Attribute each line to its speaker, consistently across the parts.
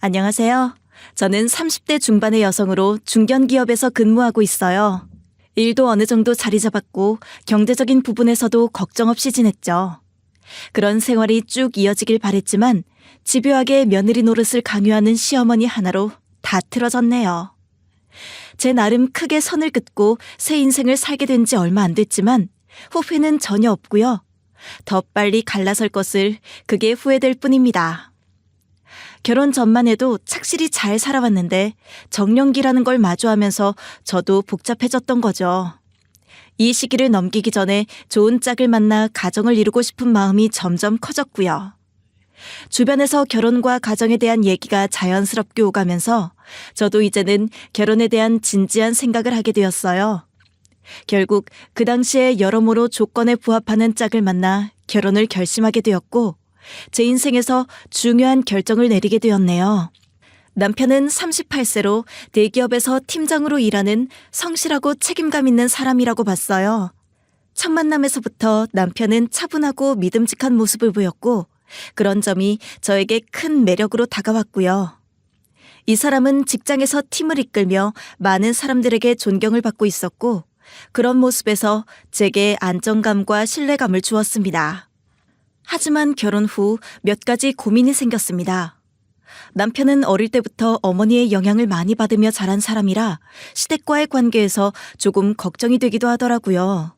Speaker 1: 안녕하세요. 저는 30대 중반의 여성으로 중견기업에서 근무하고 있어요. 일도 어느 정도 자리 잡았고 경제적인 부분에서도 걱정 없이 지냈죠. 그런 생활이 쭉 이어지길 바랬지만 집요하게 며느리 노릇을 강요하는 시어머니 하나로 다 틀어졌네요. 제 나름 크게 선을 긋고 새 인생을 살게 된 지 얼마 안 됐지만 후회는 전혀 없고요. 더 빨리 갈라설 것을 그게 후회될 뿐입니다. 결혼 전만 해도 착실히 잘 살아왔는데 정년기라는 걸 마주하면서 저도 복잡해졌던 거죠. 이 시기를 넘기기 전에 좋은 짝을 만나 가정을 이루고 싶은 마음이 점점 커졌고요. 주변에서 결혼과 가정에 대한 얘기가 자연스럽게 오가면서 저도 이제는 결혼에 대한 진지한 생각을 하게 되었어요. 결국 그 당시에 여러모로 조건에 부합하는 짝을 만나 결혼을 결심하게 되었고 제 인생에서 중요한 결정을 내리게 되었네요. 남편은 38세로 대기업에서 팀장으로 일하는 성실하고 책임감 있는 사람이라고 봤어요. 첫 만남에서부터 남편은 차분하고 믿음직한 모습을 보였고 그런 점이 저에게 큰 매력으로 다가왔고요. 이 사람은 직장에서 팀을 이끌며 많은 사람들에게 존경을 받고 있었고 그런 모습에서 제게 안정감과 신뢰감을 주었습니다. 하지만 결혼 후 몇 가지 고민이 생겼습니다. 남편은 어릴 때부터 어머니의 영향을 많이 받으며 자란 사람이라 시댁과의 관계에서 조금 걱정이 되기도 하더라고요.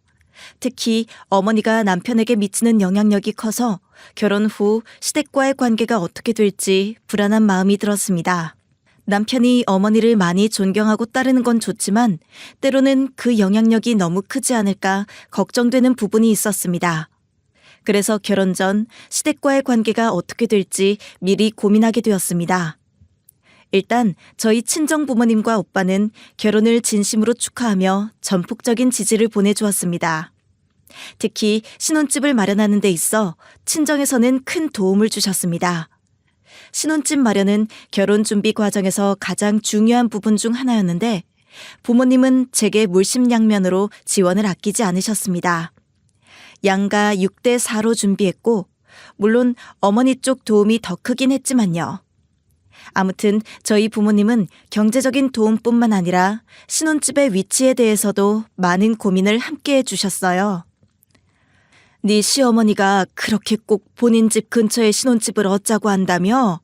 Speaker 1: 특히 어머니가 남편에게 미치는 영향력이 커서 결혼 후 시댁과의 관계가 어떻게 될지 불안한 마음이 들었습니다. 남편이 어머니를 많이 존경하고 따르는 건 좋지만 때로는 그 영향력이 너무 크지 않을까 걱정되는 부분이 있었습니다. 그래서 결혼 전 시댁과의 관계가 어떻게 될지 미리 고민하게 되었습니다. 일단 저희 친정 부모님과 오빠는 결혼을 진심으로 축하하며 전폭적인 지지를 보내주었습니다. 특히 신혼집을 마련하는 데 있어 친정에서는 큰 도움을 주셨습니다. 신혼집 마련은 결혼 준비 과정에서 가장 중요한 부분 중 하나였는데 부모님은 제게 물심양면으로 지원을 아끼지 않으셨습니다. 양가 6대 4로 준비했고 물론 어머니 쪽 도움이 더 크긴 했지만요. 아무튼 저희 부모님은 경제적인 도움뿐만 아니라 신혼집의 위치에 대해서도 많은 고민을 함께 해주셨어요. 네 시어머니가 그렇게 꼭 본인 집 근처에 신혼집을 얻자고 한다며?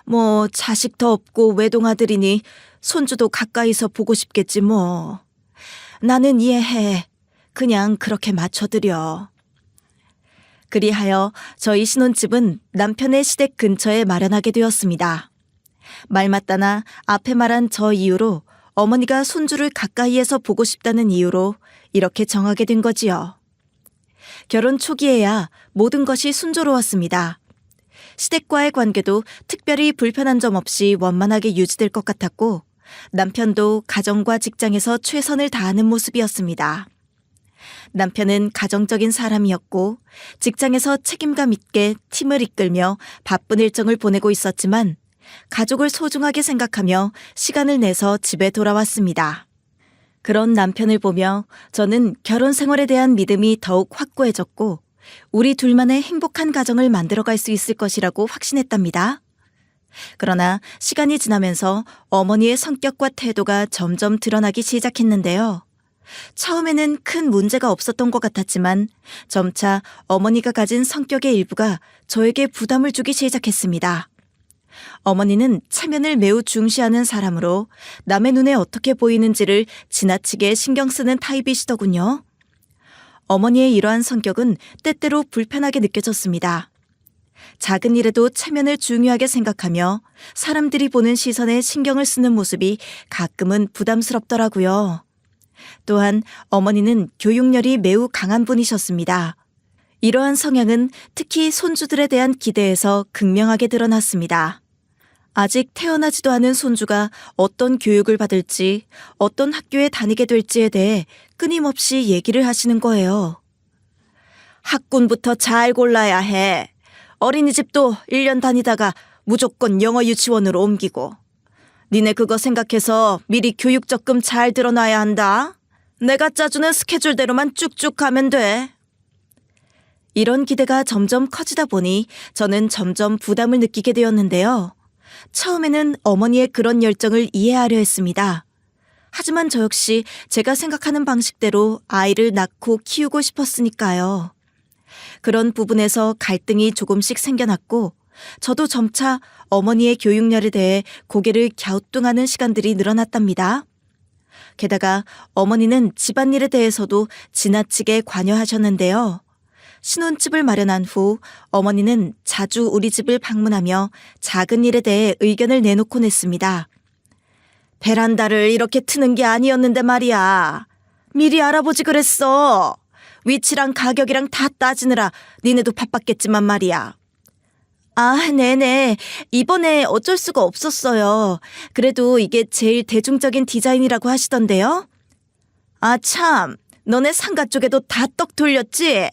Speaker 1: 뭐 자식 더 없고 외동아들이니 손주도 가까이서 보고 싶겠지 뭐. 나는 이해해. 그냥 그렇게 맞춰드려. 그리하여 저희 신혼집은 남편의 시댁 근처에 마련하게 되었습니다. 말맞다나 앞에 말한 저 이유로 어머니가 손주를 가까이에서 보고 싶다는 이유로 이렇게 정하게 된 거지요. 결혼 초기에야 모든 것이 순조로웠습니다. 시댁과의 관계도 특별히 불편한 점 없이 원만하게 유지될 것 같았고 남편도 가정과 직장에서 최선을 다하는 모습이었습니다. 남편은 가정적인 사람이었고 직장에서 책임감 있게 팀을 이끌며 바쁜 일정을 보내고 있었지만 가족을 소중하게 생각하며 시간을 내서 집에 돌아왔습니다. 그런 남편을 보며 저는 결혼 생활에 대한 믿음이 더욱 확고해졌고 우리 둘만의 행복한 가정을 만들어갈 수 있을 것이라고 확신했답니다. 그러나 시간이 지나면서 어머니의 성격과 태도가 점점 드러나기 시작했는데요. 처음에는 큰 문제가 없었던 것 같았지만 점차 어머니가 가진 성격의 일부가 저에게 부담을 주기 시작했습니다. 어머니는 체면을 매우 중시하는 사람으로 남의 눈에 어떻게 보이는지를 지나치게 신경 쓰는 타입이시더군요. 어머니의 이러한 성격은 때때로 불편하게 느껴졌습니다. 작은 일에도 체면을 중요하게 생각하며 사람들이 보는 시선에 신경을 쓰는 모습이 가끔은 부담스럽더라고요. 또한 어머니는 교육열이 매우 강한 분이셨습니다. 이러한 성향은 특히 손주들에 대한 기대에서 극명하게 드러났습니다. 아직 태어나지도 않은 손주가 어떤 교육을 받을지, 어떤 학교에 다니게 될지에 대해 끊임없이 얘기를 하시는 거예요. 학군부터 잘 골라야 해. 어린이집도 1년 다니다가 무조건 영어 유치원으로 옮기고. 니네 그거 생각해서 미리 교육 적금 잘 들어놔야 한다. 내가 짜주는 스케줄대로만 쭉쭉 가면 돼. 이런 기대가 점점 커지다 보니 저는 점점 부담을 느끼게 되었는데요. 처음에는 어머니의 그런 열정을 이해하려 했습니다. 하지만 저 역시 제가 생각하는 방식대로 아이를 낳고 키우고 싶었으니까요. 그런 부분에서 갈등이 조금씩 생겨났고 저도 점차 어머니의 교육열에 대해 고개를 갸우뚱하는 시간들이 늘어났답니다. 게다가 어머니는 집안일에 대해서도 지나치게 관여하셨는데요. 신혼집을 마련한 후 어머니는 자주 우리 집을 방문하며 작은 일에 대해 의견을 내놓곤 했습니다. 베란다를 이렇게 트는 게 아니었는데 말이야. 미리 알아보지 그랬어. 위치랑 가격이랑 다 따지느라 니네도 바빴겠지만 말이야. 아, 네네. 이번에 어쩔 수가 없었어요. 그래도 이게 제일 대중적인 디자인이라고 하시던데요. 아, 참. 너네 상가 쪽에도 다 떡 돌렸지?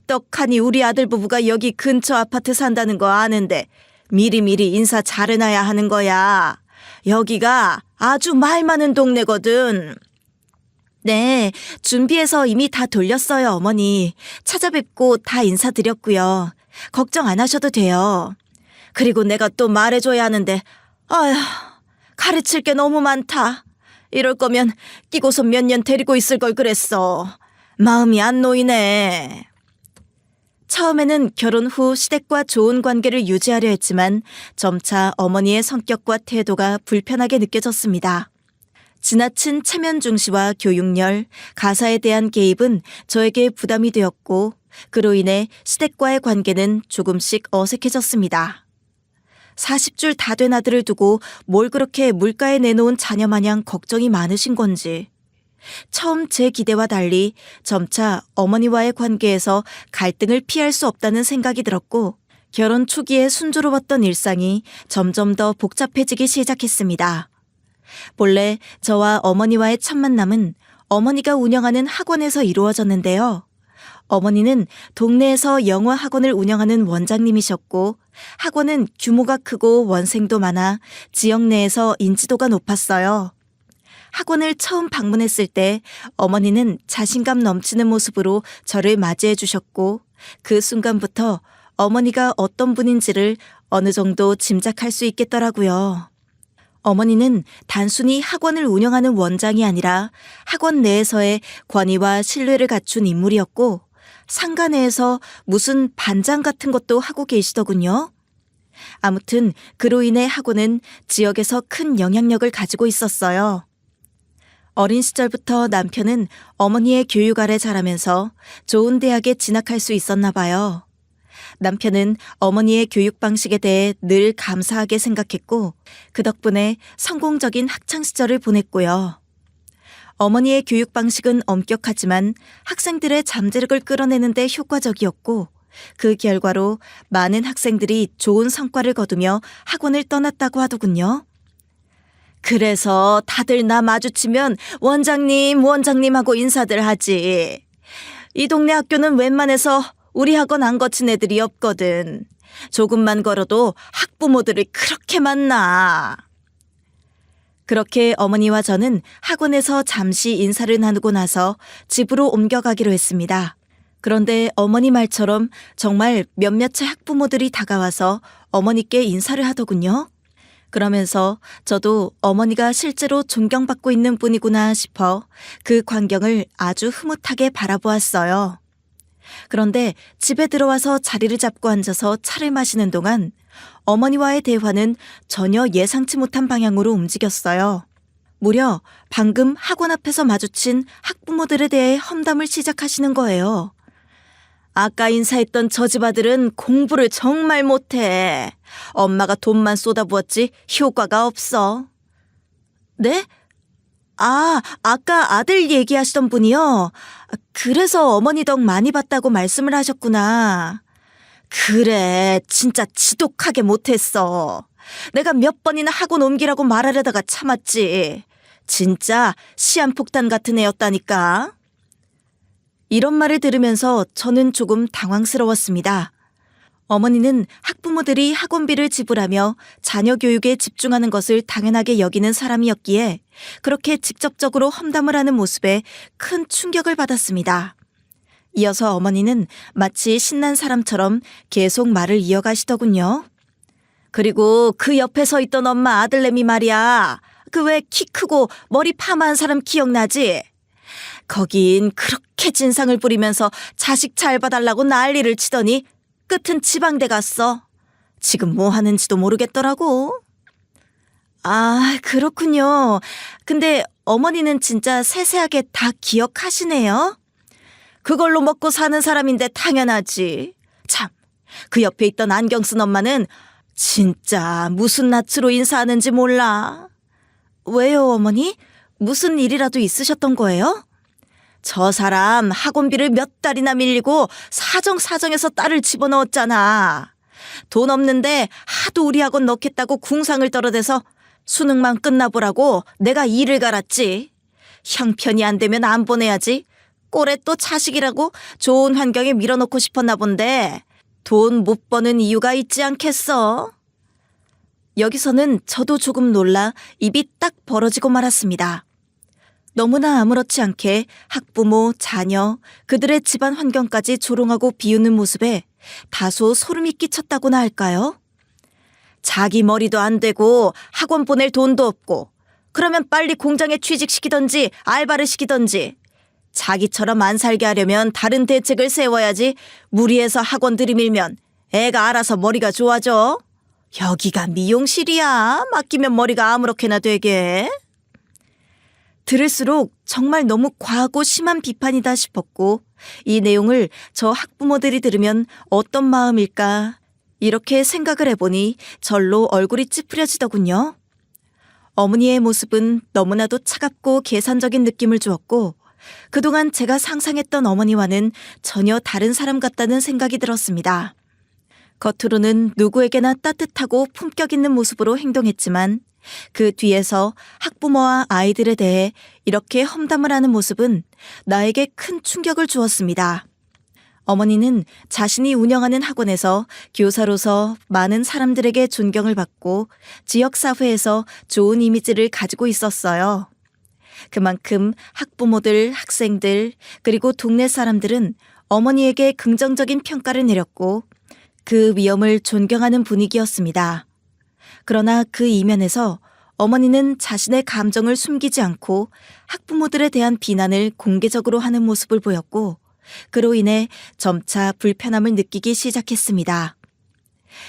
Speaker 1: 떡하니 우리 아들 부부가 여기 근처 아파트 산다는 거 아는데 미리미리 인사 잘해놔야 하는 거야. 여기가 아주 말 많은 동네거든. 네, 준비해서 이미 다 돌렸어요, 어머니. 찾아뵙고 다 인사드렸고요. 걱정 안 하셔도 돼요. 그리고 내가 또 말해줘야 하는데, 아휴, 가르칠 게 너무 많다. 이럴 거면 끼고서 몇 년 데리고 있을 걸 그랬어. 마음이 안 놓이네. 처음에는 결혼 후 시댁과 좋은 관계를 유지하려 했지만 점차 어머니의 성격과 태도가 불편하게 느껴졌습니다. 지나친 체면 중시와 교육열, 가사에 대한 개입은 저에게 부담이 되었고 그로 인해 시댁과의 관계는 조금씩 어색해졌습니다. 40줄 다 된 아들을 두고 뭘 그렇게 물가에 내놓은 자녀 마냥 걱정이 많으신 건지. 처음 제 기대와 달리 점차 어머니와의 관계에서 갈등을 피할 수 없다는 생각이 들었고 결혼 초기에 순조로웠던 일상이 점점 더 복잡해지기 시작했습니다. 본래 저와 어머니와의 첫 만남은 어머니가 운영하는 학원에서 이루어졌는데요. 어머니는 동네에서 영어 학원을 운영하는 원장님이셨고 학원은 규모가 크고 원생도 많아 지역 내에서 인지도가 높았어요. 학원을 처음 방문했을 때 어머니는 자신감 넘치는 모습으로 저를 맞이해 주셨고 그 순간부터 어머니가 어떤 분인지를 어느 정도 짐작할 수 있겠더라고요. 어머니는 단순히 학원을 운영하는 원장이 아니라 학원 내에서의 권위와 신뢰를 갖춘 인물이었고 상가 내에서 무슨 반장 같은 것도 하고 계시더군요. 아무튼 그로 인해 학원은 지역에서 큰 영향력을 가지고 있었어요. 어린 시절부터 남편은 어머니의 교육 아래 자라면서 좋은 대학에 진학할 수 있었나 봐요. 남편은 어머니의 교육 방식에 대해 늘 감사하게 생각했고 그 덕분에 성공적인 학창시절을 보냈고요. 어머니의 교육 방식은 엄격하지만 학생들의 잠재력을 끌어내는 데 효과적이었고 그 결과로 많은 학생들이 좋은 성과를 거두며 학원을 떠났다고 하더군요. 그래서 다들 나 마주치면 원장님 하고 인사들 하지. 이 동네 학교는 웬만해서 우리 학원 안 거친 애들이 없거든. 조금만 걸어도 학부모들을 그렇게 만나. 그렇게 어머니와 저는 학원에서 잠시 인사를 나누고 나서 집으로 옮겨가기로 했습니다. 그런데 어머니 말처럼 정말 몇몇의 학부모들이 다가와서 어머니께 인사를 하더군요. 그러면서 저도 어머니가 실제로 존경받고 있는 분이구나 싶어 그 광경을 아주 흐뭇하게 바라보았어요. 그런데 집에 들어와서 자리를 잡고 앉아서 차를 마시는 동안 어머니와의 대화는 전혀 예상치 못한 방향으로 움직였어요. 무려 방금 학원 앞에서 마주친 학부모들에 대해 험담을 시작하시는 거예요. 아까 인사했던 저 집 아들은 공부를 정말 못해. 엄마가 돈만 쏟아부었지 효과가 없어. 네? 아, 아까 아들 얘기하시던 분이요? 그래서 어머니 덕 많이 봤다고 말씀을 하셨구나. 그래, 진짜 지독하게 못했어. 내가 몇 번이나 학원 옮기라고 말하려다가 참았지. 진짜 시한폭탄 같은 애였다니까. 이런 말을 들으면서 저는 조금 당황스러웠습니다. 어머니는 학부모들이 학원비를 지불하며 자녀 교육에 집중하는 것을 당연하게 여기는 사람이었기에 그렇게 직접적으로 험담을 하는 모습에 큰 충격을 받았습니다. 이어서 어머니는 마치 신난 사람처럼 계속 말을 이어가시더군요. 그리고 그 옆에 서 있던 엄마 아들내미 말이야. 그 왜 키 크고 머리 파마한 사람 기억나지? 거긴 그렇게 진상을 부리면서 자식 잘 봐달라고 난리를 치더니 끝은 지방대 갔어. 지금 뭐 하는지도 모르겠더라고. 아, 그렇군요. 근데 어머니는 진짜 세세하게 다 기억하시네요. 그걸로 먹고 사는 사람인데 당연하지. 참, 그 옆에 있던 안경 쓴 엄마는 진짜 무슨 낯으로 인사하는지 몰라. 왜요, 어머니? 무슨 일이라도 있으셨던 거예요? 저 사람 학원비를 몇 달이나 밀리고 사정사정해서 딸을 집어넣었잖아. 돈 없는데 하도 우리 학원 넣겠다고 궁상을 떨어대서 수능만 끝나보라고 내가 일을 갈았지. 형편이 안 되면 안 보내야지. 꼴에 또 자식이라고 좋은 환경에 밀어넣고 싶었나 본데 돈 못 버는 이유가 있지 않겠어? 여기서는 저도 조금 놀라 입이 딱 벌어지고 말았습니다. 너무나 아무렇지 않게 학부모, 자녀, 그들의 집안 환경까지 조롱하고 비웃는 모습에 다소 소름이 끼쳤다고나 할까요? 자기 머리도 안 되고 학원 보낼 돈도 없고 그러면 빨리 공장에 취직시키던지 알바를 시키던지 자기처럼 안 살게 하려면 다른 대책을 세워야지 무리해서 학원 들이밀면 애가 알아서 머리가 좋아져. 여기가 미용실이야. 맡기면 머리가 아무렇게나 되게. 들을수록 정말 너무 과하고 심한 비판이다 싶었고 이 내용을 저 학부모들이 들으면 어떤 마음일까 이렇게 생각을 해보니 절로 얼굴이 찌푸려지더군요. 어머니의 모습은 너무나도 차갑고 계산적인 느낌을 주었고 그동안 제가 상상했던 어머니와는 전혀 다른 사람 같다는 생각이 들었습니다. 겉으로는 누구에게나 따뜻하고 품격 있는 모습으로 행동했지만 그 뒤에서 학부모와 아이들에 대해 이렇게 험담을 하는 모습은 나에게 큰 충격을 주었습니다. 어머니는 자신이 운영하는 학원에서 교사로서 많은 사람들에게 존경을 받고 지역사회에서 좋은 이미지를 가지고 있었어요. 그만큼 학부모들, 학생들, 그리고 동네 사람들은 어머니에게 긍정적인 평가를 내렸고 그 위엄을 존경하는 분위기였습니다. 그러나 그 이면에서 어머니는 자신의 감정을 숨기지 않고 학부모들에 대한 비난을 공개적으로 하는 모습을 보였고 그로 인해 점차 불편함을 느끼기 시작했습니다.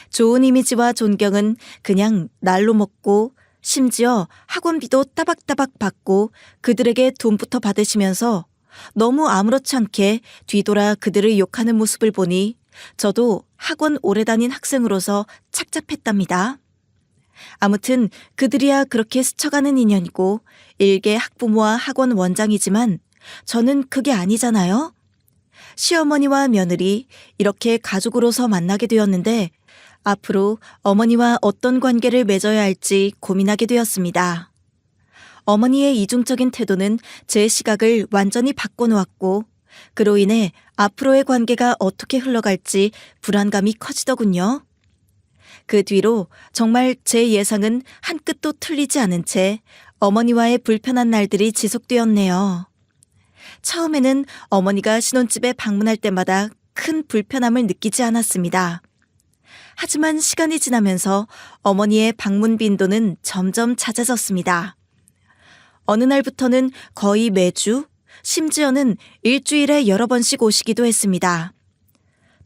Speaker 1: 좋은 이미지와 존경은 그냥 날로 먹고 심지어 학원비도 따박따박 받고 그들에게 돈부터 받으시면서 너무 아무렇지 않게 뒤돌아 그들을 욕하는 모습을 보니 저도 학원 오래 다닌 학생으로서 착잡했답니다. 아무튼 그들이야 그렇게 스쳐가는 인연이고 일개 학부모와 학원 원장이지만 저는 그게 아니잖아요. 시어머니와 며느리 이렇게 가족으로서 만나게 되었는데 앞으로 어머니와 어떤 관계를 맺어야 할지 고민하게 되었습니다. 어머니의 이중적인 태도는 제 시각을 완전히 바꿔놓았고 그로 인해 앞으로의 관계가 어떻게 흘러갈지 불안감이 커지더군요. 그 뒤로 정말 제 예상은 한 끗도 틀리지 않은 채 어머니와의 불편한 날들이 지속되었네요. 처음에는 어머니가 신혼집에 방문할 때마다 큰 불편함을 느끼지 않았습니다. 하지만 시간이 지나면서 어머니의 방문 빈도는 점점 잦아졌습니다. 어느 날부터는 거의 매주, 심지어는 일주일에 여러 번씩 오시기도 했습니다.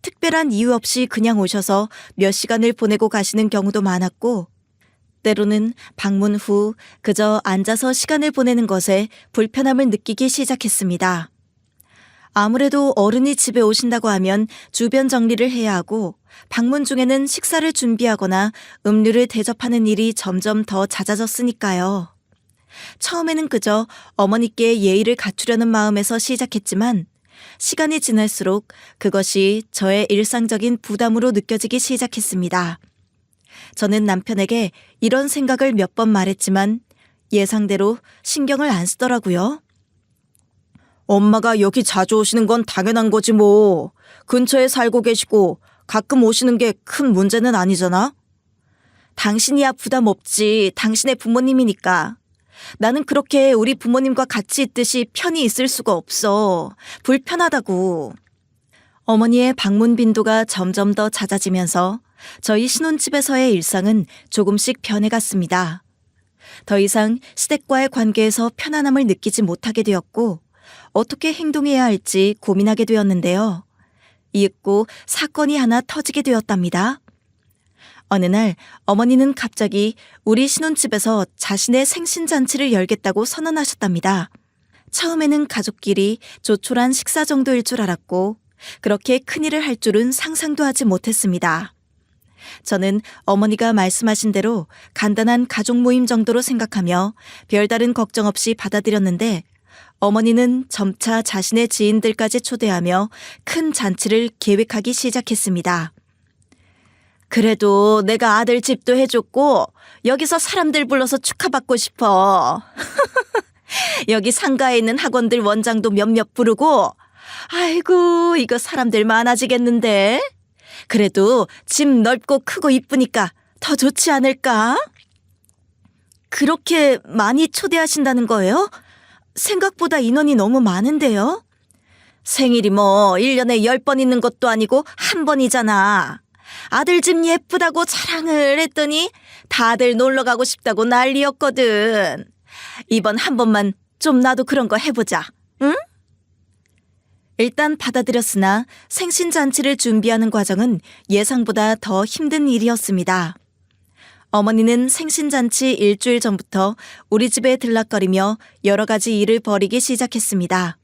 Speaker 1: 특별한 이유 없이 그냥 오셔서 몇 시간을 보내고 가시는 경우도 많았고 때로는 방문 후 그저 앉아서 시간을 보내는 것에 불편함을 느끼기 시작했습니다. 아무래도 어른이 집에 오신다고 하면 주변 정리를 해야 하고 방문 중에는 식사를 준비하거나 음료를 대접하는 일이 점점 더 잦아졌으니까요. 처음에는 그저 어머니께 예의를 갖추려는 마음에서 시작했지만 시간이 지날수록 그것이 저의 일상적인 부담으로 느껴지기 시작했습니다. 저는 남편에게 이런 생각을 몇 번 말했지만 예상대로 신경을 안 쓰더라고요. 엄마가 여기 자주 오시는 건 당연한 거지 뭐. 근처에 살고 계시고 가끔 오시는 게 큰 문제는 아니잖아. 당신이야 부담 없지. 당신의 부모님이니까. 나는 그렇게 우리 부모님과 같이 있듯이 편히 있을 수가 없어. 불편하다고. 어머니의 방문 빈도가 점점 더 잦아지면서 저희 신혼집에서의 일상은 조금씩 변해갔습니다. 더 이상 시댁과의 관계에서 편안함을 느끼지 못하게 되었고 어떻게 행동해야 할지 고민하게 되었는데요. 이윽고 사건이 하나 터지게 되었답니다. 어느 날 어머니는 갑자기 우리 신혼집에서 자신의 생신잔치를 열겠다고 선언하셨답니다. 처음에는 가족끼리 조촐한 식사 정도일 줄 알았고 그렇게 큰일을 할 줄은 상상도 하지 못했습니다. 저는 어머니가 말씀하신 대로 간단한 가족 모임 정도로 생각하며 별다른 걱정 없이 받아들였는데 어머니는 점차 자신의 지인들까지 초대하며 큰 잔치를 계획하기 시작했습니다. 그래도 내가 아들 집도 해줬고 여기서 사람들 불러서 축하받고 싶어. 여기 상가에 있는 학원들 원장도 몇몇 부르고 아이고 이거 사람들 많아지겠는데. 그래도 집 넓고 크고 이쁘니까 더 좋지 않을까? 그렇게 많이 초대하신다는 거예요? 생각보다 인원이 너무 많은데요? 생일이 뭐 1년에 10번 있는 것도 아니고 한 번이잖아. 아들 집 예쁘다고 자랑을 했더니 다들 놀러 가고 싶다고 난리였거든. 이번 한 번만 좀 나도 그런 거 해보자. 응? 일단 받아들였으나 생신잔치를 준비하는 과정은 예상보다 더 힘든 일이었습니다. 어머니는 생신잔치 일주일 전부터 우리 집에 들락거리며 여러 가지 일을 벌이기 시작했습니다.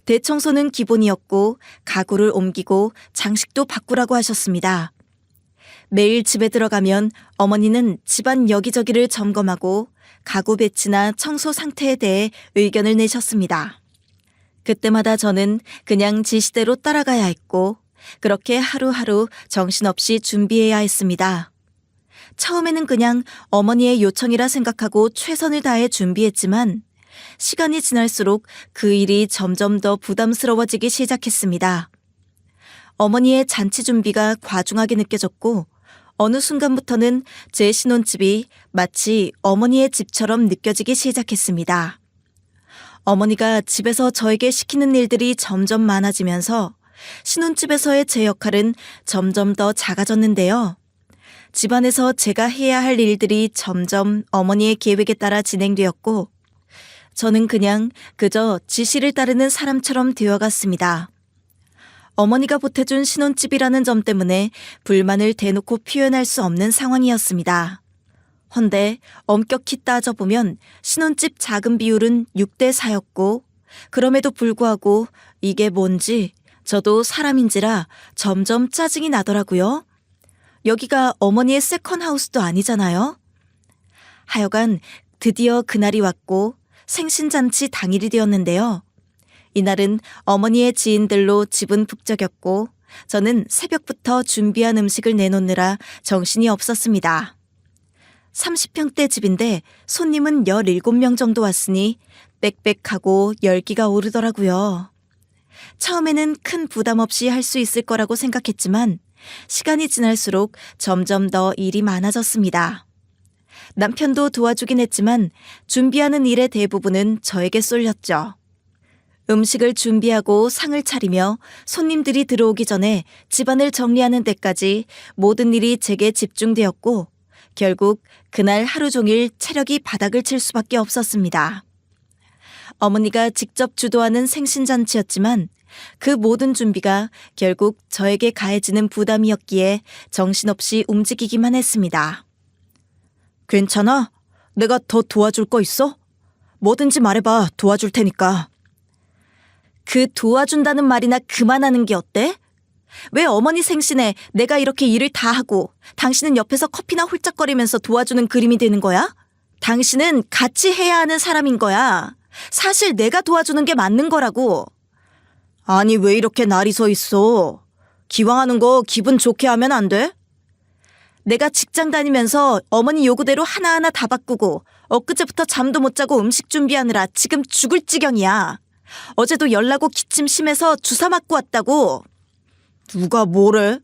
Speaker 1: 대청소는 기본이었고 가구를 옮기고 장식도 바꾸라고 하셨습니다. 매일 집에 들어가면 어머니는 집안 여기저기를 점검하고 가구 배치나 청소 상태에 대해 의견을 내셨습니다. 그때마다 저는 그냥 지시대로 따라가야 했고 그렇게 하루하루 정신없이 준비해야 했습니다. 처음에는 그냥 어머니의 요청이라 생각하고 최선을 다해 준비했지만 시간이 지날수록 그 일이 점점 더 부담스러워지기 시작했습니다. 어머니의 잔치 준비가 과중하게 느껴졌고 어느 순간부터는 제 신혼집이 마치 어머니의 집처럼 느껴지기 시작했습니다. 어머니가 집에서 저에게 시키는 일들이 점점 많아지면서 신혼집에서의 제 역할은 점점 더 작아졌는데요. 집안에서 제가 해야 할 일들이 점점 어머니의 계획에 따라 진행되었고 저는 그냥 그저 지시를 따르는 사람처럼 되어갔습니다. 어머니가 보태준 신혼집이라는 점 때문에 불만을 대놓고 표현할 수 없는 상황이었습니다. 헌데 엄격히 따져보면 신혼집 자금 비율은 6대 4였고 그럼에도 불구하고 이게 뭔지 저도 사람인지라 점점 짜증이 나더라고요. 여기가 어머니의 세컨하우스도 아니잖아요. 하여간 드디어 그날이 왔고 생신잔치 당일이 되었는데요. 이날은 어머니의 지인들로 집은 북적였고 저는 새벽부터 준비한 음식을 내놓느라 정신이 없었습니다. 30평대 집인데 손님은 17명 정도 왔으니 빽빽하고 열기가 오르더라고요. 처음에는 큰 부담 없이 할 수 있을 거라고 생각했지만 시간이 지날수록 점점 더 일이 많아졌습니다. 남편도 도와주긴 했지만 준비하는 일의 대부분은 저에게 쏠렸죠. 음식을 준비하고 상을 차리며 손님들이 들어오기 전에 집안을 정리하는 데까지 모든 일이 제게 집중되었고 결국 그날 하루 종일 체력이 바닥을 칠 수밖에 없었습니다. 어머니가 직접 주도하는 생신잔치였지만 그 모든 준비가 결국 저에게 가해지는 부담이었기에 정신없이 움직이기만 했습니다. 괜찮아? 내가 더 도와줄 거 있어? 뭐든지 말해봐. 도와줄 테니까. 그 도와준다는 말이나 그만하는 게 어때? 왜 어머니 생신에 내가 이렇게 일을 다 하고 당신은 옆에서 커피나 홀짝거리면서 도와주는 그림이 되는 거야? 당신은 같이 해야 하는 사람인 거야. 사실 내가 도와주는 게 맞는 거라고. 아니 왜 이렇게 날이 서 있어? 기왕 하는 거 기분 좋게 하면 안 돼? 내가 직장 다니면서 어머니 요구대로 하나하나 다 바꾸고 엊그제부터 잠도 못 자고 음식 준비하느라 지금 죽을 지경이야. 어제도 열나고 기침 심해서 주사 맞고 왔다고. 누가 뭐래?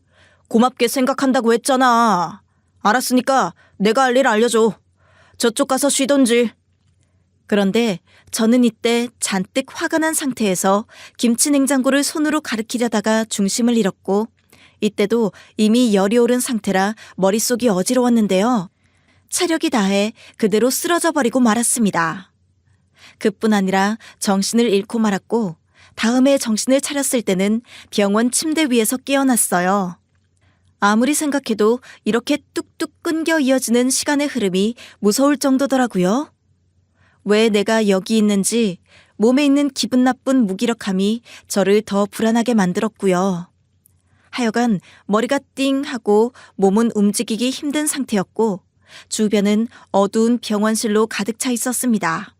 Speaker 1: 고맙게 생각한다고 했잖아. 알았으니까 내가 할 일 알려줘. 저쪽 가서 쉬던지. 그런데 저는 이때 잔뜩 화가 난 상태에서 김치 냉장고를 손으로 가리키려다가 중심을 잃었고 이때도 이미 열이 오른 상태라 머릿속이 어지러웠는데요. 체력이 다해 그대로 쓰러져 버리고 말았습니다. 그뿐 아니라 정신을 잃고 말았고 다음에 정신을 차렸을 때는 병원 침대 위에서 깨어났어요. 아무리 생각해도 이렇게 뚝뚝 끊겨 이어지는 시간의 흐름이 무서울 정도더라고요. 왜 내가 여기 있는지 몸에 있는 기분 나쁜 무기력함이 저를 더 불안하게 만들었고요. 하여간 머리가 띵 하고 몸은 움직이기 힘든 상태였고 주변은 어두운 병원실로 가득 차 있었습니다.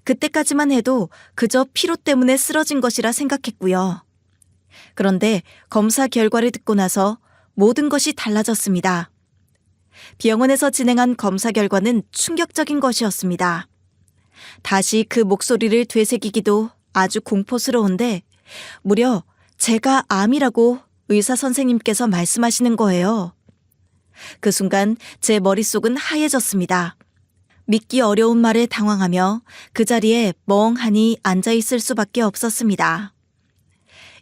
Speaker 1: 그때까지만 해도 그저 피로 때문에 쓰러진 것이라 생각했고요. 그런데 검사 결과를 듣고 나서 모든 것이 달라졌습니다. 병원에서 진행한 검사 결과는 충격적인 것이었습니다. 다시 그 목소리를 되새기기도 아주 공포스러운데 무려 제가 암이라고 의사 선생님께서 말씀하시는 거예요. 그 순간 제 머릿속은 하얘졌습니다. 믿기 어려운 말에 당황하며 그 자리에 멍하니 앉아있을 수밖에 없었습니다.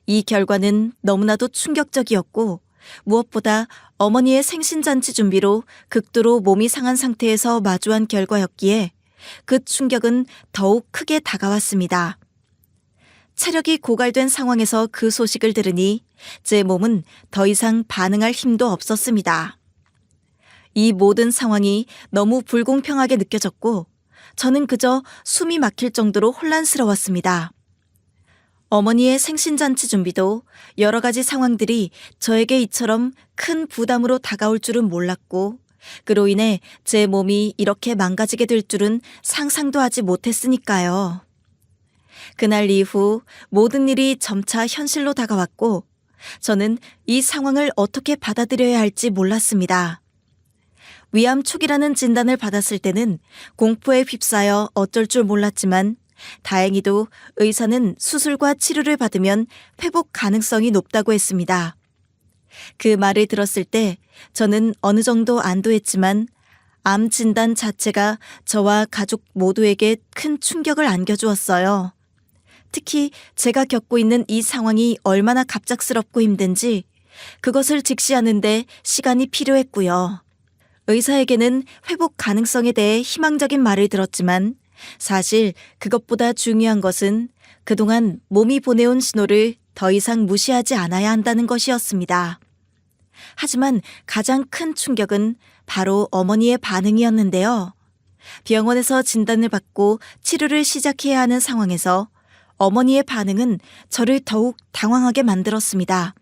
Speaker 1: 이 결과는 너무나도 충격적이었고 무엇보다 어머니의 생신잔치 준비로 극도로 몸이 상한 상태에서 마주한 결과였기에 그 충격은 더욱 크게 다가왔습니다. 체력이 고갈된 상황에서 그 소식을 들으니 제 몸은 더 이상 반응할 힘도 없었습니다. 이 모든 상황이 너무 불공평하게 느껴졌고 저는 그저 숨이 막힐 정도로 혼란스러웠습니다. 어머니의 생신잔치 준비도 여러 가지 상황들이 저에게 이처럼 큰 부담으로 다가올 줄은 몰랐고 그로 인해 제 몸이 이렇게 망가지게 될 줄은 상상도 하지 못했으니까요. 그날 이후 모든 일이 점차 현실로 다가왔고 저는 이 상황을 어떻게 받아들여야 할지 몰랐습니다. 위암 초기라는 진단을 받았을 때는 공포에 휩싸여 어쩔 줄 몰랐지만 다행히도 의사는 수술과 치료를 받으면 회복 가능성이 높다고 했습니다. 그 말을 들었을 때 저는 어느 정도 안도했지만 암 진단 자체가 저와 가족 모두에게 큰 충격을 안겨주었어요. 특히 제가 겪고 있는 이 상황이 얼마나 갑작스럽고 힘든지 그것을 직시하는데 시간이 필요했고요. 의사에게는 회복 가능성에 대해 희망적인 말을 들었지만 사실 그것보다 중요한 것은 그동안 몸이 보내온 신호를 더 이상 무시하지 않아야 한다는 것이었습니다. 하지만 가장 큰 충격은 바로 어머니의 반응이었는데요. 병원에서 진단을 받고 치료를 시작해야 하는 상황에서 어머니의 반응은 저를 더욱 당황하게 만들었습니다.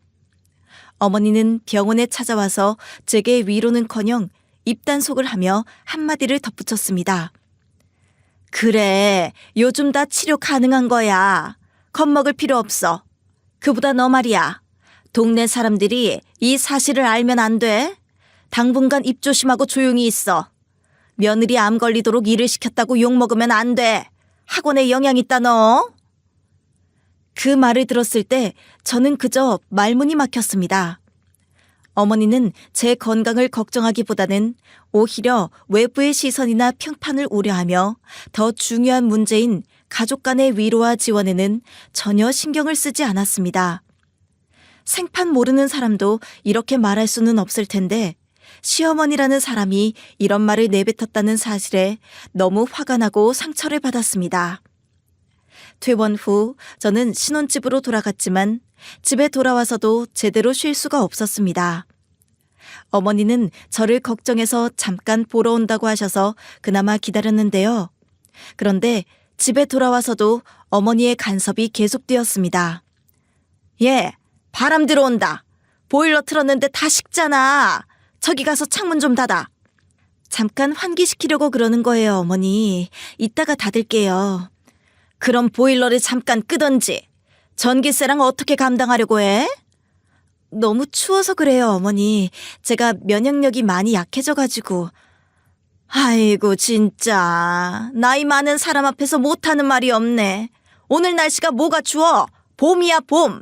Speaker 1: 어머니는 병원에 찾아와서 제게 위로는커녕 입단속을 하며 한마디를 덧붙였습니다. 그래, 요즘 다 치료 가능한 거야. 겁먹을 필요 없어. 그보다 너 말이야. 동네 사람들이 이 사실을 알면 안 돼. 당분간 입 조심하고 조용히 있어. 며느리 암 걸리도록 일을 시켰다고 욕먹으면 안 돼. 학원에 영향 있다 너. 그 말을 들었을 때 저는 그저 말문이 막혔습니다. 어머니는 제 건강을 걱정하기보다는 오히려 외부의 시선이나 평판을 우려하며 더 중요한 문제인 가족 간의 위로와 지원에는 전혀 신경을 쓰지 않았습니다. 생판 모르는 사람도 이렇게 말할 수는 없을 텐데 시어머니라는 사람이 이런 말을 내뱉었다는 사실에 너무 화가 나고 상처를 받았습니다. 퇴원 후 저는 신혼집으로 돌아갔지만 집에 돌아와서도 제대로 쉴 수가 없었습니다. 어머니는 저를 걱정해서 잠깐 보러 온다고 하셔서 그나마 기다렸는데요. 그런데 집에 돌아와서도 어머니의 간섭이 계속되었습니다. 얘, 바람 들어온다. 보일러 틀었는데 다 식잖아. 저기 가서 창문 좀 닫아. 잠깐 환기시키려고 그러는 거예요, 어머니. 이따가 닫을게요. 그럼 보일러를 잠깐 끄던지. 전기세랑 어떻게 감당하려고 해? 너무 추워서 그래요, 어머니. 제가 면역력이 많이 약해져가지고. 아이고 진짜 나이 많은 사람 앞에서 못하는 말이 없네. 오늘 날씨가 뭐가 추워? 봄이야 봄.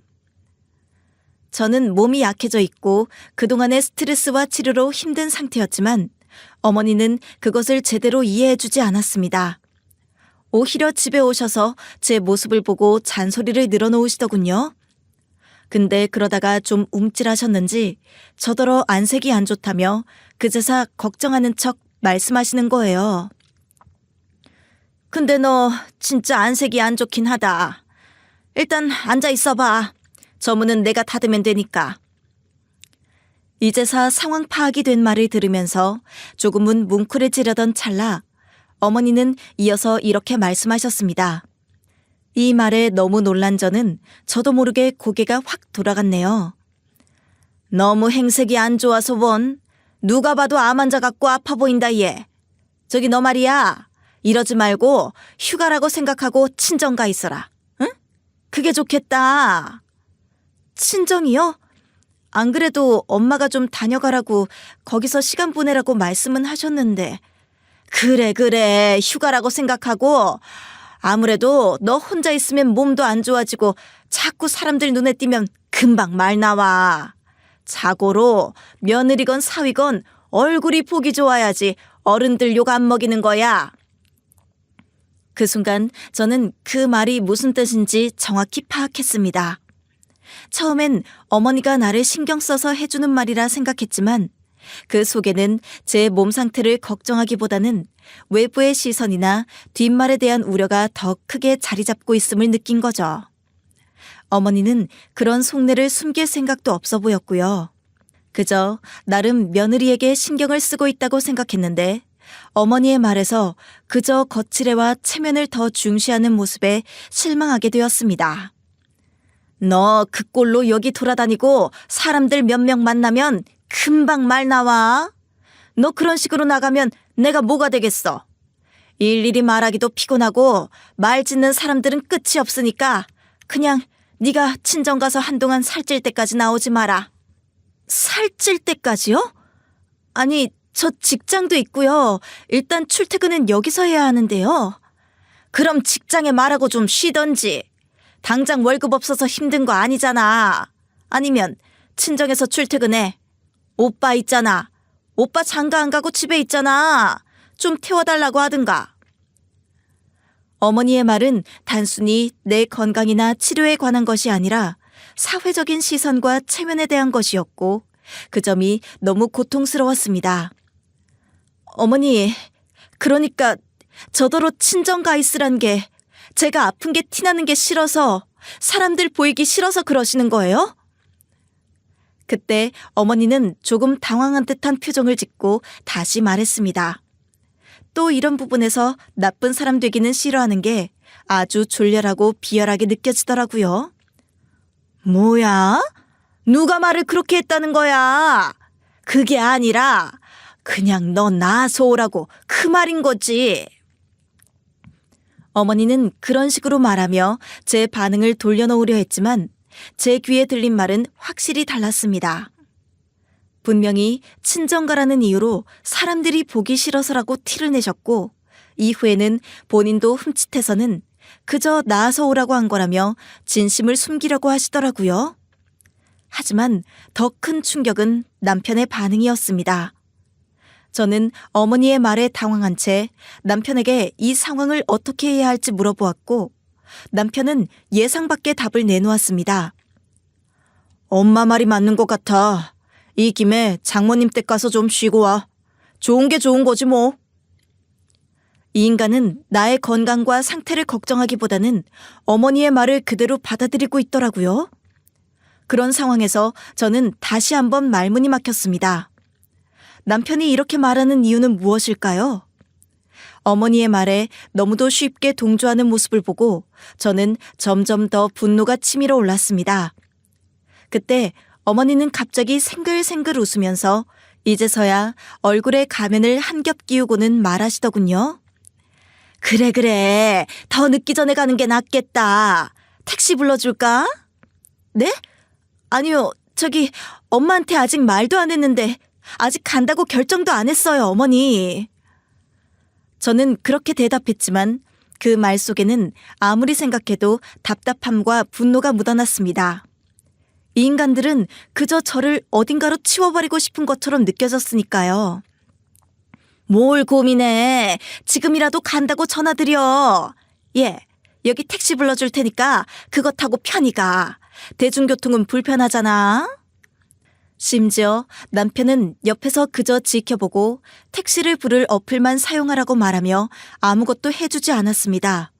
Speaker 1: 저는 몸이 약해져 있고 그동안의 스트레스와 치료로 힘든 상태였지만 어머니는 그것을 제대로 이해해주지 않았습니다. 오히려 집에 오셔서 제 모습을 보고 잔소리를 늘어놓으시더군요. 근데 그러다가 좀 움찔하셨는지 저더러 안색이 안 좋다며 그제서 걱정하는 척 말씀하시는 거예요. 근데 너 진짜 안색이 안 좋긴 하다. 일단 앉아 있어봐. 저 문은 내가 닫으면 되니까. 이제서 상황 파악이 된 말을 들으면서 조금은 뭉클해지려던 찰나 어머니는 이어서 이렇게 말씀하셨습니다. 이 말에 너무 놀란 저는 저도 모르게 고개가 확 돌아갔네요. 너무 행색이 안 좋아서 원. 누가 봐도 암 환자 같고 아파 보인다 얘. 저기 너 말이야. 이러지 말고 휴가라고 생각하고 친정 가 있어라. 응? 그게 좋겠다. 친정이요? 안 그래도 엄마가 좀 다녀가라고 거기서 시간 보내라고 말씀은 하셨는데. 그래 휴가라고 생각하고 아무래도 너 혼자 있으면 몸도 안 좋아지고 자꾸 사람들 눈에 띄면 금방 말 나와. 자고로 며느리건 사위건 얼굴이 보기 좋아야지 어른들 욕 안 먹이는 거야. 그 순간 저는 그 말이 무슨 뜻인지 정확히 파악했습니다. 처음엔 어머니가 나를 신경 써서 해주는 말이라 생각했지만 그 속에는 제 몸 상태를 걱정하기보다는 외부의 시선이나 뒷말에 대한 우려가 더 크게 자리 잡고 있음을 느낀 거죠. 어머니는 그런 속내를 숨길 생각도 없어 보였고요. 그저 나름 며느리에게 신경을 쓰고 있다고 생각했는데 어머니의 말에서 그저 거칠애와 체면을 더 중시하는 모습에 실망하게 되었습니다. 너 그 꼴로 여기 돌아다니고 사람들 몇 명 만나면 금방 말 나와. 너 그런 식으로 나가면 내가 뭐가 되겠어. 일일이 말하기도 피곤하고 말 짓는 사람들은 끝이 없으니까 그냥 네가 친정 가서 한동안 살찔 때까지 나오지 마라. 살찔 때까지요? 아니 저 직장도 있고요. 일단 출퇴근은 여기서 해야 하는데요. 그럼 직장에 말하고 좀 쉬던지. 당장 월급 없어서 힘든 거 아니잖아. 아니면 친정에서 출퇴근해. 오빠 있잖아. 오빠 장가 안 가고 집에 있잖아. 좀 태워달라고 하든가. 어머니의 말은 단순히 내 건강이나 치료에 관한 것이 아니라 사회적인 시선과 체면에 대한 것이었고 그 점이 너무 고통스러웠습니다. 어머니, 그러니까 저더러 친정 가 있으란 게 제가 아픈 게 티나는 게 싫어서 사람들 보이기 싫어서 그러시는 거예요? 그때 어머니는 조금 당황한 듯한 표정을 짓고 다시 말했습니다. 또 이런 부분에서 나쁜 사람 되기는 싫어하는 게 아주 졸렬하고 비열하게 느껴지더라고요. 뭐야? 누가 말을 그렇게 했다는 거야? 그게 아니라 그냥 너 나아서 오라고 그 말인 거지. 어머니는 그런 식으로 말하며 제 반응을 돌려놓으려 했지만 제 귀에 들린 말은 확실히 달랐습니다. 분명히 친정가라는 이유로 사람들이 보기 싫어서라고 티를 내셨고 이후에는 본인도 흠칫해서는 그저 나아서 오라고 한 거라며 진심을 숨기려고 하시더라고요. 하지만 더 큰 충격은 남편의 반응이었습니다. 저는 어머니의 말에 당황한 채 남편에게 이 상황을 어떻게 해야 할지 물어보았고 남편은 예상 밖의 답을 내놓았습니다. 엄마 말이 맞는 것 같아. 이 김에 장모님 댁 가서 좀 쉬고 와. 좋은 게 좋은 거지 뭐. 이 인간은 나의 건강과 상태를 걱정하기보다는 어머니의 말을 그대로 받아들이고 있더라고요. 그런 상황에서 저는 다시 한번 말문이 막혔습니다. 남편이 이렇게 말하는 이유는 무엇일까요? 어머니의 말에 너무도 쉽게 동조하는 모습을 보고 저는 점점 더 분노가 치밀어 올랐습니다. 그때 어머니는 갑자기 생글생글 웃으면서 이제서야 얼굴에 가면을 한 겹 끼우고는 말하시더군요. 그래. 더 늦기 전에 가는 게 낫겠다. 택시 불러줄까? 네? 아니요. 저기 엄마한테 아직 말도 안 했는데 아직 간다고 결정도 안 했어요, 어머니. 저는 그렇게 대답했지만 그 말 속에는 아무리 생각해도 답답함과 분노가 묻어났습니다. 이 인간들은 그저 저를 어딘가로 치워버리고 싶은 것처럼 느껴졌으니까요. 뭘 고민해. 지금이라도 간다고 전화드려. 예, 여기 택시 불러줄 테니까 그거 타고 편히 가. 대중교통은 불편하잖아. 심지어 남편은 옆에서 그저 지켜보고 택시를 부를 어플만 사용하라고 말하며 아무것도 해주지 않았습니다.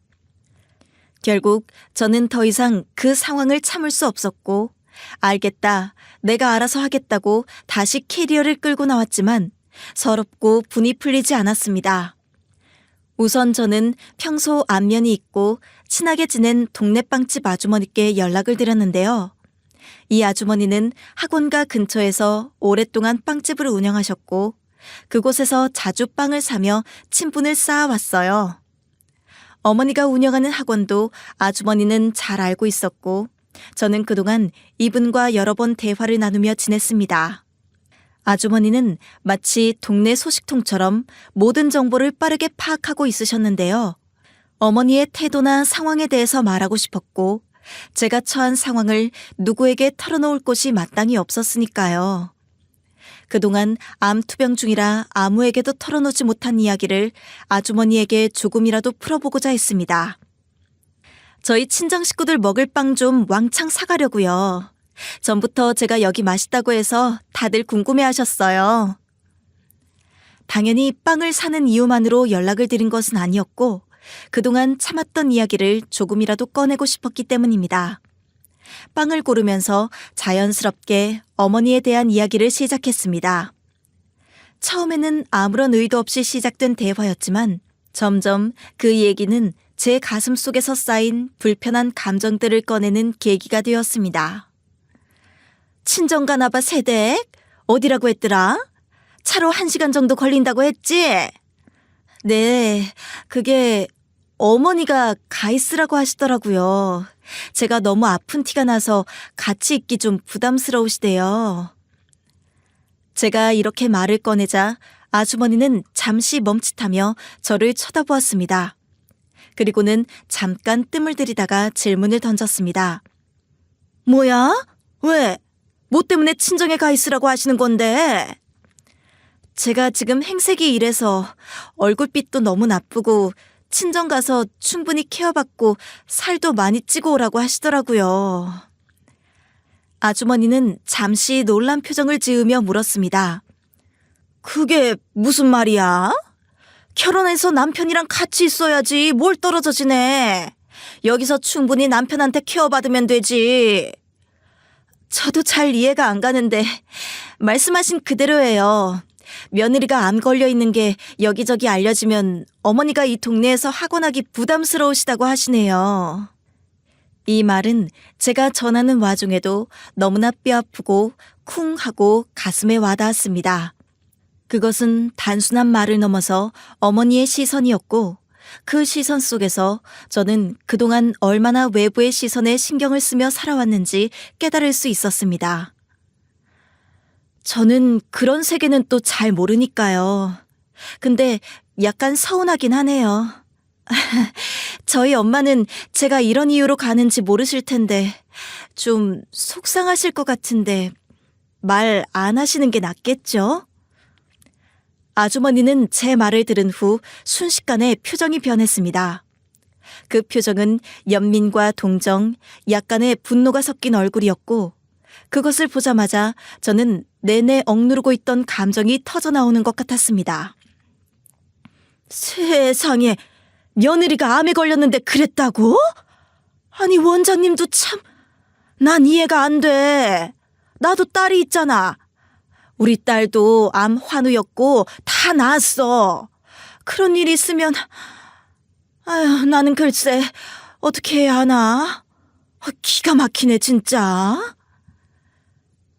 Speaker 1: 결국 저는 더 이상 그 상황을 참을 수 없었고, 알겠다, 내가 알아서 하겠다고 다시 캐리어를 끌고 나왔지만 서럽고 분이 풀리지 않았습니다. 우선 저는 평소 안면이 있고 친하게 지낸 동네 빵집 아주머니께 연락을 드렸는데요. 이 아주머니는 학원가 근처에서 오랫동안 빵집을 운영하셨고 그곳에서 자주 빵을 사며 친분을 쌓아왔어요. 어머니가 운영하는 학원도 아주머니는 잘 알고 있었고 저는 그동안 이분과 여러 번 대화를 나누며 지냈습니다. 아주머니는 마치 동네 소식통처럼 모든 정보를 빠르게 파악하고 있으셨는데요. 어머니의 태도나 상황에 대해서 말하고 싶었고 제가 처한 상황을 누구에게 털어놓을 곳이 마땅히 없었으니까요. 그동안 암 투병 중이라 아무에게도 털어놓지 못한 이야기를 아주머니에게 조금이라도 풀어보고자 했습니다. 저희 친정 식구들 먹을 빵 좀 왕창 사가려고요. 전부터 제가 여기 맛있다고 해서 다들 궁금해하셨어요. 당연히 빵을 사는 이유만으로 연락을 드린 것은 아니었고 그동안 참았던 이야기를 조금이라도 꺼내고 싶었기 때문입니다. 빵을 고르면서 자연스럽게 어머니에 대한 이야기를 시작했습니다. 처음에는 아무런 의도 없이 시작된 대화였지만 점점 그 얘기는 제 가슴 속에서 쌓인 불편한 감정들을 꺼내는 계기가 되었습니다. 친정 가나봐 세댁? 어디라고 했더라? 차로 1시간 정도 걸린다고 했지? 네, 그게 어머니가 가 있으라고 하시더라고요. 제가 너무 아픈 티가 나서 같이 있기 좀 부담스러우시대요. 제가 이렇게 말을 꺼내자 아주머니는 잠시 멈칫하며 저를 쳐다보았습니다. 그리고는 잠깐 뜸을 들이다가 질문을 던졌습니다. 뭐야? 왜? 뭐 때문에 친정에 가 있으라고 하시는 건데? 제가 지금 행색이 이래서 얼굴빛도 너무 나쁘고 친정 가서 충분히 케어받고 살도 많이 찌고 오라고 하시더라고요. 아주머니는 잠시 놀란 표정을 지으며 물었습니다. 그게 무슨 말이야? 결혼해서 남편이랑 같이 있어야지 뭘 떨어져 지내. 여기서 충분히 남편한테 케어받으면 되지. 저도 잘 이해가 안 가는데 말씀하신 그대로예요. 며느리가 암 걸려 있는 게 여기저기 알려지면 어머니가 이 동네에서 학원하기 부담스러우시다고 하시네요. 이 말은 제가 전하는 와중에도 너무나 뼈아프고 쿵 하고 가슴에 와닿았습니다. 그것은 단순한 말을 넘어서 어머니의 시선이었고 그 시선 속에서 저는 그동안 얼마나 외부의 시선에 신경을 쓰며 살아왔는지 깨달을 수 있었습니다. 저는 그런 세계는 또 잘 모르니까요. 근데 약간 서운하긴 하네요. 저희 엄마는 제가 이런 이유로 가는지 모르실 텐데 좀 속상하실 것 같은데 말 안 하시는 게 낫겠죠? 아주머니는 제 말을 들은 후 순식간에 표정이 변했습니다. 그 표정은 연민과 동정, 약간의 분노가 섞인 얼굴이었고 그것을 보자마자 저는 내내 억누르고 있던 감정이 터져나오는 것 같았습니다. 세상에, 며느리가 암에 걸렸는데 그랬다고? 아니 원장님도 참, 난 이해가 안 돼. 나도 딸이 있잖아. 우리 딸도 암 환우였고 다 나았어. 그런 일이 있으면 아휴, 나는 글쎄 어떻게 해야 하나? 기가 막히네 진짜.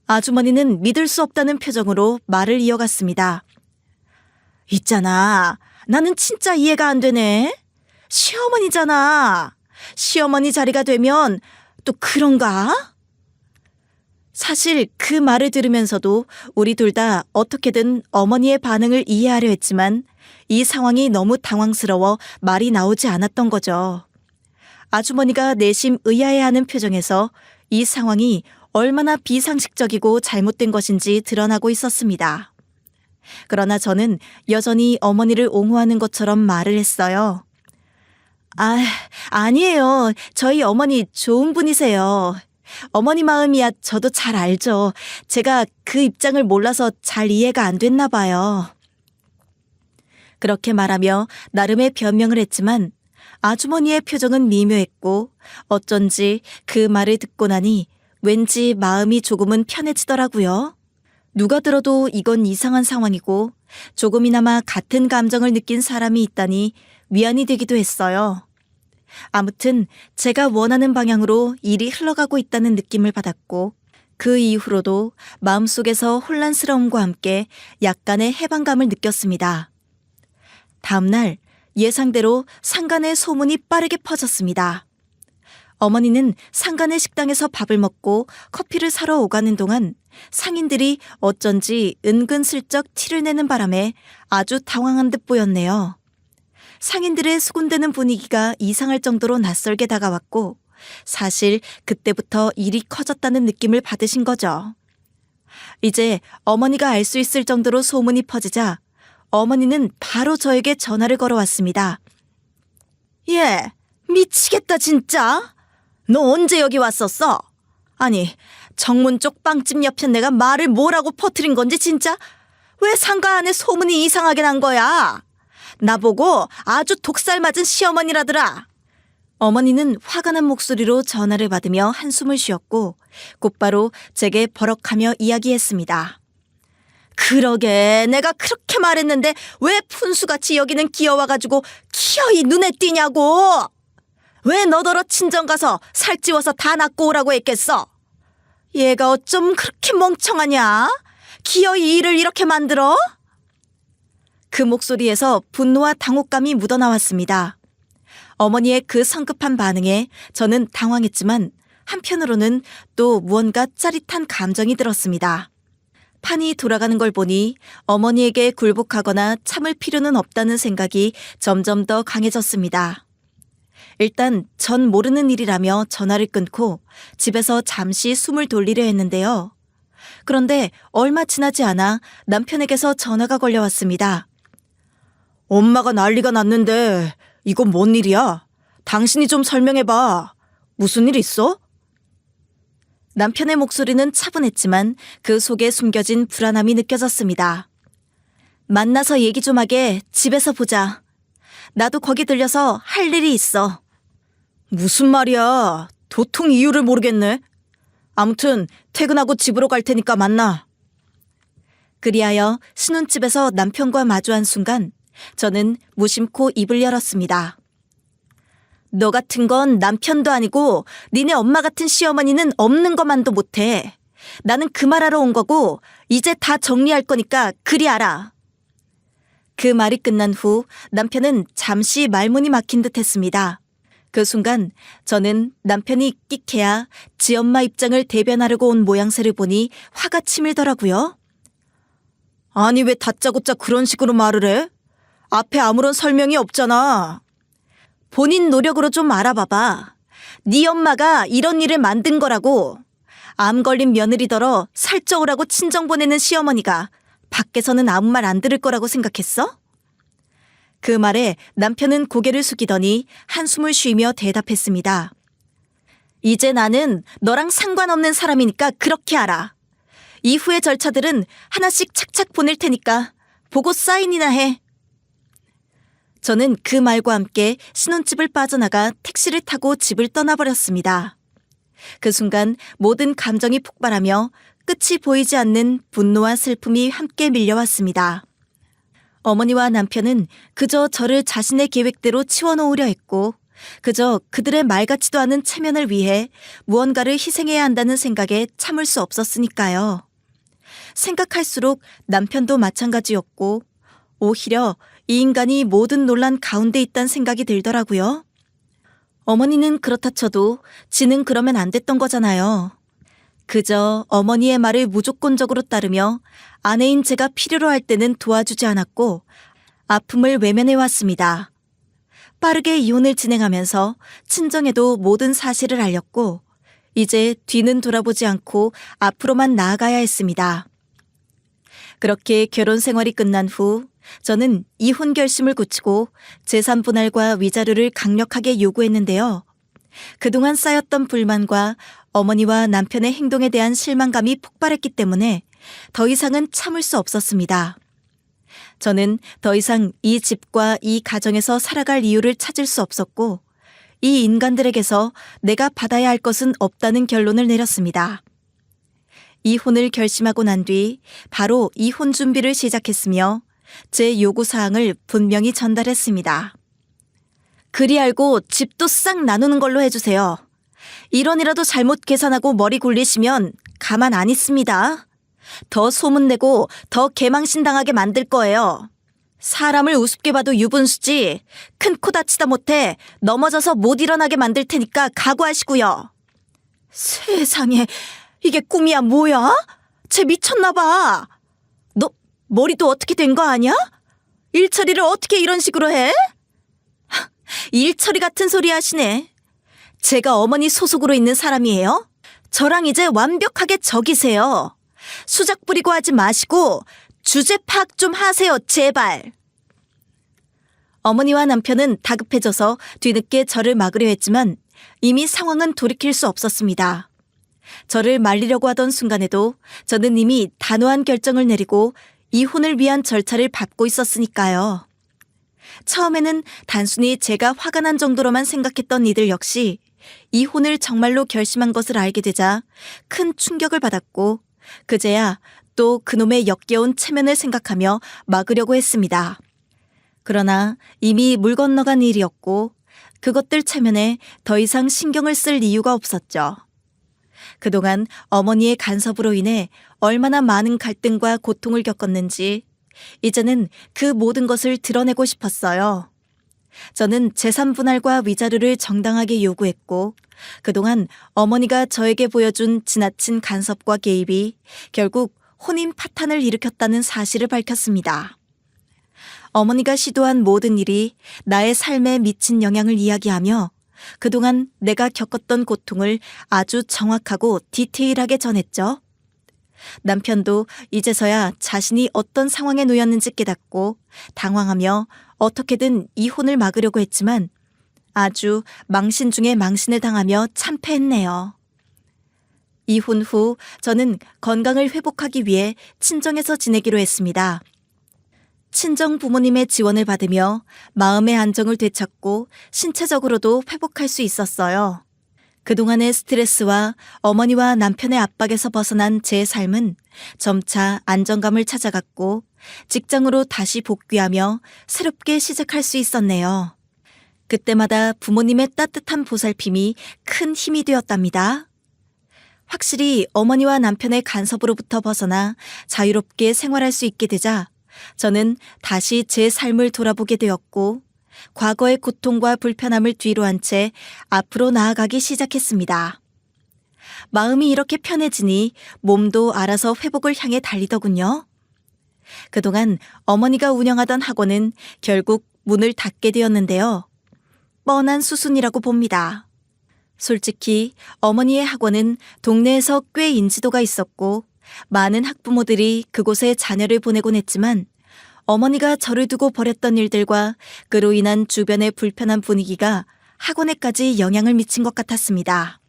Speaker 1: 아주머니는 믿을 수 없다는 표정으로 말을 이어갔습니다. 있잖아, 나는 진짜 이해가 안 되네. 시어머니잖아. 시어머니 자리가 되면 또 그런가? 사실 그 말을 들으면서도 우리 둘 다 어떻게든 어머니의 반응을 이해하려 했지만 이 상황이 너무 당황스러워 말이 나오지 않았던 거죠. 아주머니가 내심 의아해하는 표정에서 이 상황이 얼마나 비상식적이고 잘못된 것인지 드러나고 있었습니다. 그러나 저는 여전히 어머니를 옹호하는 것처럼 말을 했어요. 아니에요. 저희 어머니 좋은 분이세요. 어머니 마음이야 저도 잘 알죠. 제가 그 입장을 몰라서 잘 이해가 안 됐나 봐요. 그렇게 말하며 나름의 변명을 했지만 아주머니의 표정은 미묘했고 어쩐지 그 말을 듣고 나니 왠지 마음이 조금은 편해지더라고요. 누가 들어도 이건 이상한 상황이고 조금이나마 같은 감정을 느낀 사람이 있다니 위안이 되기도 했어요. 아무튼 제가 원하는 방향으로 일이 흘러가고 있다는 느낌을 받았고 그 이후로도 마음속에서 혼란스러움과 함께 약간의 해방감을 느꼈습니다. 다음 날 예상대로 상간의 소문이 빠르게 퍼졌습니다. 어머니는 상간의 식당에서 밥을 먹고 커피를 사러 오가는 동안 상인들이 어쩐지 은근슬쩍 티를 내는 바람에 아주 당황한 듯 보였네요. 상인들의 수군대는 분위기가 이상할 정도로 낯설게 다가왔고 사실 그때부터 일이 커졌다는 느낌을 받으신 거죠. 이제 어머니가 알 수 있을 정도로 소문이 퍼지자 어머니는 바로 저에게 전화를 걸어왔습니다. 얘, 미치겠다 진짜. 너 언제 여기 왔었어? 아니, 정문 쪽 빵집 옆에 내가 말을 뭐라고 퍼뜨린 건지 진짜? 왜 상가 안에 소문이 이상하게 난 거야? 나보고 아주 독살 맞은 시어머니라더라. 어머니는 화가 난 목소리로 전화를 받으며 한숨을 쉬었고 곧바로 제게 버럭하며 이야기했습니다. 그러게 내가 그렇게 말했는데 왜 푼수같이 여기는 기어와가지고 기어이 눈에 띄냐고. 왜 너더러 친정 가서 살찌워서 다 낳고 오라고 했겠어. 얘가 어쩜 그렇게 멍청하냐. 기어이 일을 이렇게 만들어? 그 목소리에서 분노와 당혹감이 묻어나왔습니다. 어머니의 그 성급한 반응에 저는 당황했지만 한편으로는 또 무언가 짜릿한 감정이 들었습니다. 판이 돌아가는 걸 보니 어머니에게 굴복하거나 참을 필요는 없다는 생각이 점점 더 강해졌습니다. 일단 전 모르는 일이라며 전화를 끊고 집에서 잠시 숨을 돌리려 했는데요. 그런데 얼마 지나지 않아 남편에게서 전화가 걸려왔습니다. 엄마가 난리가 났는데 이건 뭔 일이야? 당신이 좀 설명해봐. 무슨 일 있어? 남편의 목소리는 차분했지만 그 속에 숨겨진 불안함이 느껴졌습니다. 만나서 얘기 좀 하게. 집에서 보자. 나도 거기 들려서 할 일이 있어. 무슨 말이야. 도통 이유를 모르겠네. 아무튼 퇴근하고 집으로 갈 테니까 만나. 그리하여 신혼집에서 남편과 마주한 순간 저는 무심코 입을 열었습니다. 너 같은 건 남편도 아니고 니네 엄마 같은 시어머니는 없는 것만도 못해. 나는 그 말하러 온 거고 이제 다 정리할 거니까 그리 알아. 그 말이 끝난 후 남편은 잠시 말문이 막힌 듯 했습니다. 그 순간 저는 남편이 끽해야 지 엄마 입장을 대변하려고 온 모양새를 보니 화가 치밀더라고요. 아니 왜 다짜고짜 그런 식으로 말을 해? 앞에 아무런 설명이 없잖아. 본인 노력으로 좀 알아봐봐. 네 엄마가 이런 일을 만든 거라고. 암 걸린 며느리더러 살쪄오라고 친정 보내는 시어머니가 밖에서는 아무 말 안 들을 거라고 생각했어? 그 말에 남편은 고개를 숙이더니 한숨을 쉬며 대답했습니다. 이제 나는 너랑 상관없는 사람이니까 그렇게 알아. 이후의 절차들은 하나씩 착착 보낼 테니까 보고 사인이나 해. 저는 그 말과 함께 신혼집을 빠져나가 택시를 타고 집을 떠나버렸습니다. 그 순간 모든 감정이 폭발하며 끝이 보이지 않는 분노와 슬픔이 함께 밀려왔습니다. 어머니와 남편은 그저 저를 자신의 계획대로 치워놓으려 했고 그저 그들의 말 같지도 않은 체면을 위해 무언가를 희생해야 한다는 생각에 참을 수 없었으니까요. 생각할수록 남편도 마찬가지였고 오히려 이 인간이 모든 논란 가운데 있다는 생각이 들더라고요. 어머니는 그렇다 쳐도 지는 그러면 안 됐던 거잖아요. 그저 어머니의 말을 무조건적으로 따르며 아내인 제가 필요로 할 때는 도와주지 않았고 아픔을 외면해왔습니다. 빠르게 이혼을 진행하면서 친정에도 모든 사실을 알렸고 이제 뒤는 돌아보지 않고 앞으로만 나아가야 했습니다. 그렇게 결혼 생활이 끝난 후 저는 이혼 결심을 굳히고 재산 분할과 위자료를 강력하게 요구했는데요. 그동안 쌓였던 불만과 어머니와 남편의 행동에 대한 실망감이 폭발했기 때문에 더 이상은 참을 수 없었습니다. 저는 더 이상 이 집과 이 가정에서 살아갈 이유를 찾을 수 없었고, 이 인간들에게서 내가 받아야 할 것은 없다는 결론을 내렸습니다. 이혼을 결심하고 난 뒤 바로 이혼 준비를 시작했으며 제 요구사항을 분명히 전달했습니다. 그리 알고 집도 싹 나누는 걸로 해주세요. 1원이라도 잘못 계산하고 머리 굴리시면 가만 안 있습니다. 더 소문내고 더 개망신당하게 만들 거예요. 사람을 우습게 봐도 유분수지 큰 코 다치다 못해 넘어져서 못 일어나게 만들 테니까 각오하시고요. 세상에, 이게 꿈이야 뭐야? 쟤 미쳤나 봐. 너 머리도 어떻게 된 거 아니야? 일처리를 어떻게 이런 식으로 해? 일처리 같은 소리 하시네. 제가 어머니 소속으로 있는 사람이에요? 저랑 이제 완벽하게 적이세요. 수작 부리고 하지 마시고 주제 파악 좀 하세요, 제발. 어머니와 남편은 다급해져서 뒤늦게 저를 막으려 했지만 이미 상황은 돌이킬 수 없었습니다. 저를 말리려고 하던 순간에도 저는 이미 단호한 결정을 내리고 이혼을 위한 절차를 밟고 있었으니까요. 처음에는 단순히 제가 화가 난 정도로만 생각했던 이들 역시 이혼을 정말로 결심한 것을 알게 되자 큰 충격을 받았고, 그제야 또 그놈의 역겨운 체면을 생각하며 막으려고 했습니다. 그러나 이미 물 건너간 일이었고 그것들 체면에 더 이상 신경을 쓸 이유가 없었죠. 그동안 어머니의 간섭으로 인해 얼마나 많은 갈등과 고통을 겪었는지 이제는 그 모든 것을 드러내고 싶었어요. 저는 재산 분할과 위자료를 정당하게 요구했고 그동안 어머니가 저에게 보여준 지나친 간섭과 개입이 결국 혼인 파탄을 일으켰다는 사실을 밝혔습니다. 어머니가 시도한 모든 일이 나의 삶에 미친 영향을 이야기하며 그동안 내가 겪었던 고통을 아주 정확하고 디테일하게 전했죠. 남편도 이제서야 자신이 어떤 상황에 놓였는지 깨닫고 당황하며 어떻게든 이혼을 막으려고 했지만 아주 망신 중에 망신을 당하며 참패했네요. 이혼 후 저는 건강을 회복하기 위해 친정에서 지내기로 했습니다. 친정 부모님의 지원을 받으며 마음의 안정을 되찾고 신체적으로도 회복할 수 있었어요. 그동안의 스트레스와 어머니와 남편의 압박에서 벗어난 제 삶은 점차 안정감을 찾아갔고 직장으로 다시 복귀하며 새롭게 시작할 수 있었네요. 그때마다 부모님의 따뜻한 보살핌이 큰 힘이 되었답니다. 확실히 어머니와 남편의 간섭으로부터 벗어나 자유롭게 생활할 수 있게 되자 저는 다시 제 삶을 돌아보게 되었고 과거의 고통과 불편함을 뒤로 한 채 앞으로 나아가기 시작했습니다. 마음이 이렇게 편해지니 몸도 알아서 회복을 향해 달리더군요. 그동안 어머니가 운영하던 학원은 결국 문을 닫게 되었는데요. 뻔한 수순이라고 봅니다. 솔직히 어머니의 학원은 동네에서 꽤 인지도가 있었고 많은 학부모들이 그곳에 자녀를 보내곤 했지만 어머니가 저를 두고 벌였던 일들과 그로 인한 주변의 불편한 분위기가 학원에까지 영향을 미친 것 같았습니다.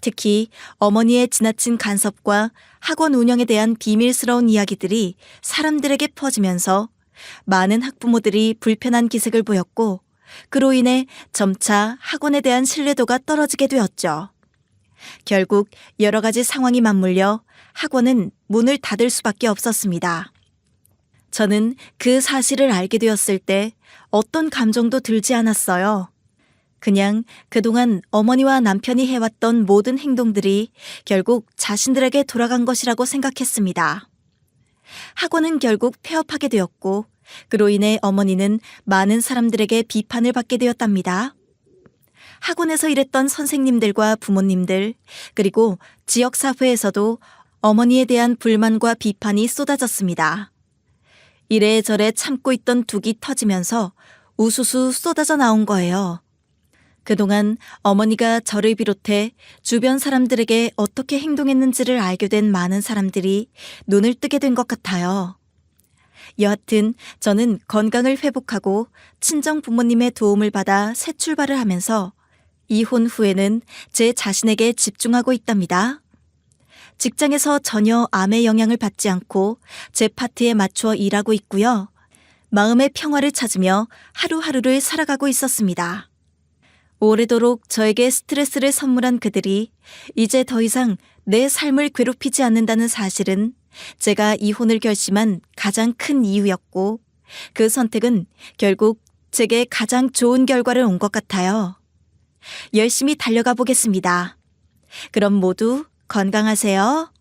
Speaker 1: 특히 어머니의 지나친 간섭과 학원 운영에 대한 비밀스러운 이야기들이 사람들에게 퍼지면서 많은 학부모들이 불편한 기색을 보였고 그로 인해 점차 학원에 대한 신뢰도가 떨어지게 되었죠. 결국 여러 가지 상황이 맞물려 학원은 문을 닫을 수밖에 없었습니다. 저는 그 사실을 알게 되었을 때 어떤 감정도 들지 않았어요. 그냥 그동안 어머니와 남편이 해왔던 모든 행동들이 결국 자신들에게 돌아간 것이라고 생각했습니다. 학원은 결국 폐업하게 되었고 그로 인해 어머니는 많은 사람들에게 비판을 받게 되었답니다. 학원에서 일했던 선생님들과 부모님들 그리고 지역사회에서도 어머니에 대한 불만과 비판이 쏟아졌습니다. 이래저래 참고 있던 둑이 터지면서 우수수 쏟아져 나온 거예요. 그동안 어머니가 저를 비롯해 주변 사람들에게 어떻게 행동했는지를 알게 된 많은 사람들이 눈을 뜨게 된 것 같아요. 여하튼 저는 건강을 회복하고 친정 부모님의 도움을 받아 새 출발을 하면서 이혼 후에는 제 자신에게 집중하고 있답니다. 직장에서 전혀 암의 영향을 받지 않고 제 파트에 맞추어 일하고 있고요. 마음의 평화를 찾으며 하루하루를 살아가고 있었습니다. 오래도록 저에게 스트레스를 선물한 그들이 이제 더 이상 내 삶을 괴롭히지 않는다는 사실은 제가 이혼을 결심한 가장 큰 이유였고, 그 선택은 결국 제게 가장 좋은 결과를 온 것 같아요. 열심히 달려가 보겠습니다. 그럼 모두 건강하세요.